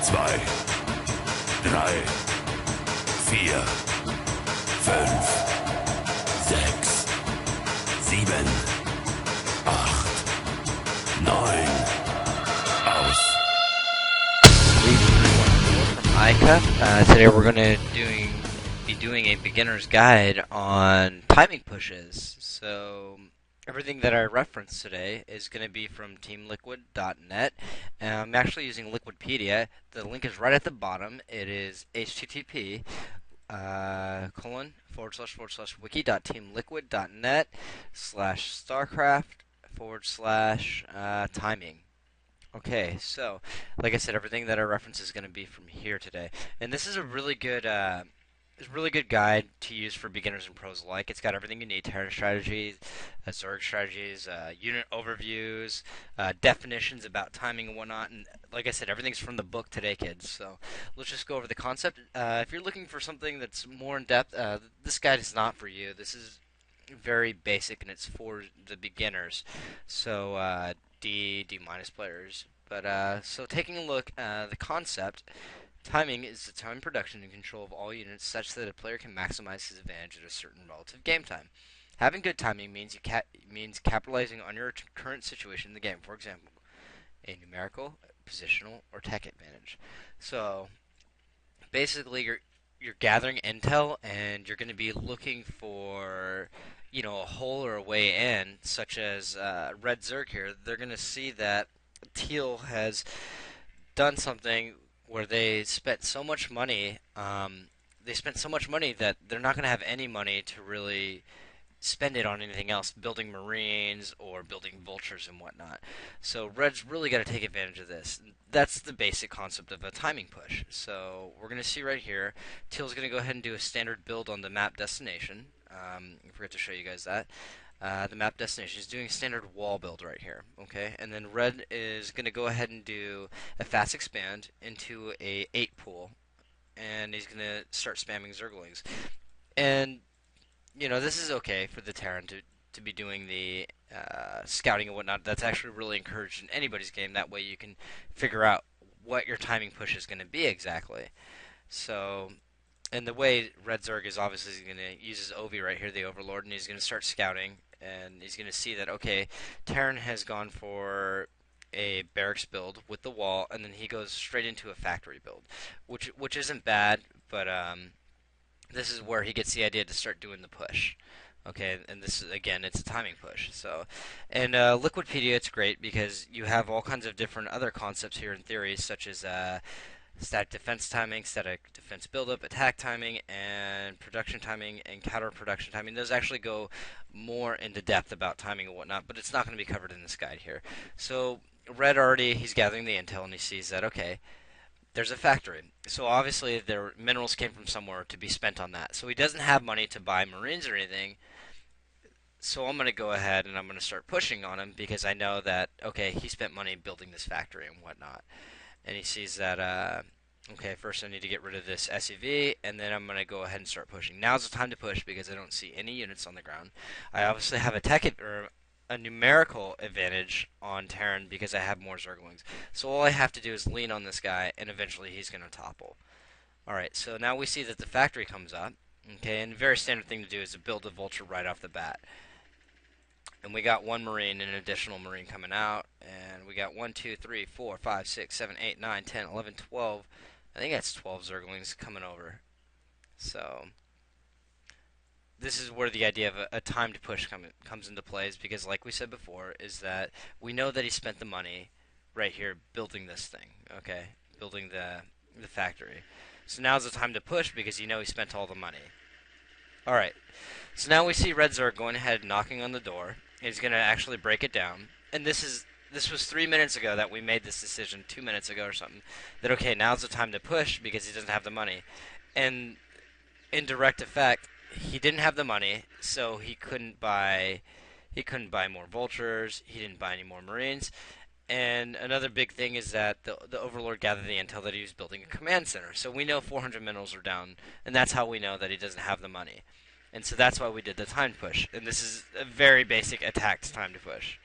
2, 3, 4, 5, 6, 7, 8, 9. Aus. Micah. Today we're going to be doing a beginner's guide on timing pushes. So everything that I reference today is going to be from teamliquid.net. I'm actually using Liquidpedia. The link is right at the bottom. It is http wiki.teamliquid.net/starcraft/timing. Okay, so like I said, everything that I reference is going to be from here today, and this is a really good guide to use for beginners and pros alike. It's got everything you need: Terran strategies, Zerg strategies, unit overviews, definitions about timing and whatnot. And like I said, everything's from the book today, kids. So let's just go over the concept. If you're looking for something that's more in depth, this guide is not for you. This is very basic and it's for the beginners. So D minus players. But so taking a look, the concept. Timing is the time production and control of all units such that a player can maximize his advantage at a certain relative game time. Having good timing means means capitalizing on your current situation in the game. For example, a numerical, positional, or tech advantage. So basically, you're gathering intel and you're going to be looking for a hole or a way in, such as Red Zerg here. They're going to see that Teal has done something where they spent so much money. They spent so much money that they're not going to have any money to really spend it on anything else, building marines or building vultures and whatnot. So Red's really got to take advantage of this. That's the basic concept of a timing push. So we're going to see right here, Teal's going to go ahead and do a standard build on the map destination. I forgot to show you guys that. The map destination is doing a standard wall build right here, okay? And then Red is going to go ahead and do a fast expand into a 8 pool, and he's going to start spamming Zerglings. And this is okay for the Terran to be doing the scouting and whatnot. That's actually really encouraged in anybody's game. That way you can figure out what your timing push is going to be exactly. So, and the way Red Zerg is obviously going to use his Ovi right here, the Overlord, and he's going to start scouting, and he's going to see that, okay, Terran has gone for a barracks build with the wall, and then he goes straight into a factory build, which isn't bad, but this is where he gets the idea to start doing the push. Okay, and this is, again, it's a timing push. So, and Liquidpedia, it's great because you have all kinds of different other concepts here in theories, such as static defense timing, static defense buildup, attack timing, and production timing, and counter production timing. Those actually go more into depth about timing and whatnot, but it's not going to be covered in this guide here. So, Red already, he's gathering the intel, and he sees that, okay, there's a factory. So obviously their minerals came from somewhere to be spent on that. So he doesn't have money to buy marines or anything. So I'm going to go ahead and I'm going to start pushing on him because I know that, okay, he spent money building this factory and whatnot. And he sees that, okay, first I need to get rid of this SUV, and then I'm going to go ahead and start pushing. Now's the time to push because I don't see any units on the ground. I obviously have a numerical advantage on Terran because I have more Zerglings. So all I have to do is lean on this guy, and eventually he's going to topple. Alright, so now we see that the factory comes up. Okay, and a very standard thing to do is to build a vulture right off the bat. And we got one marine and an additional marine coming out. And we got 1, 2, 3, 4, 5, 6, 7, 8, 9, 10, 11, 12. I think that's 12 Zerglings coming over. So this is where the idea of a time to push comes into play, because like we said before, is that we know that he spent the money right here building this thing, okay? Building the factory. So now's the time to push because you know he spent all the money. Alright, so now we see Red Zerg going ahead knocking on the door. He's going to actually break it down. And this was 3 minutes ago that we made this decision, 2 minutes ago or something, that okay, now's the time to push because he doesn't have the money. And in direct effect, he didn't have the money, so he couldn't buy more vultures, he didn't buy any more marines. And another big thing is that the Overlord gathered the intel that he was building a command center. So we know 400 minerals are down, and that's how we know that he doesn't have the money. And so that's why we did the time push. And this is a very basic attack time to push.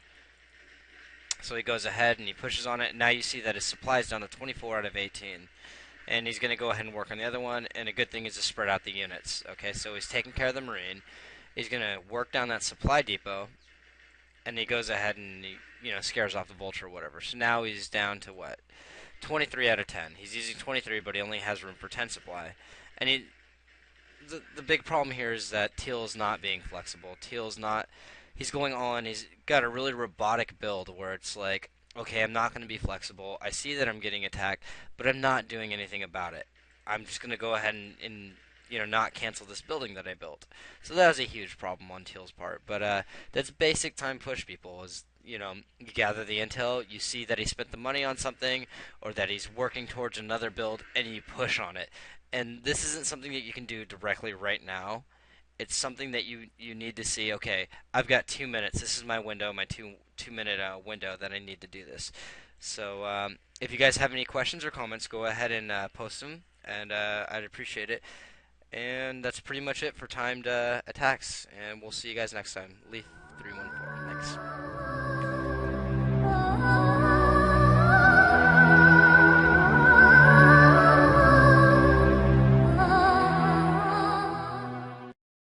So he goes ahead and he pushes on it, and now you see that his supply is down to 24 out of 18. And he's going to go ahead and work on the other one, and a good thing is to spread out the units. Okay, so he's taking care of the Marine. He's going to work down that supply depot, and he goes ahead and he, scares off the Vulture or whatever. So now he's down to what? 23 out of 10. He's using 23, but he only has room for 10 supply. And the big problem here is that Teal is not being flexible. Teal's not. He's going on. He's got a really robotic build where it's like, okay, I'm not going to be flexible. I see that I'm getting attacked, but I'm not doing anything about it. I'm just going to go ahead and not cancel this building that I built. So that was a huge problem on Teal's part. But that's basic time push, people. Is you gather the intel, you see that he spent the money on something, or that he's working towards another build, and you push on it. And this isn't something that you can do directly right now. It's something that you need to see. Okay, I've got 2 minutes. This is my window, my two minute window that I need to do this. So if you guys have any questions or comments, go ahead and post them, and I'd appreciate it. And that's pretty much it for timed attacks. And we'll see you guys next time. Leaf 314. Thanks.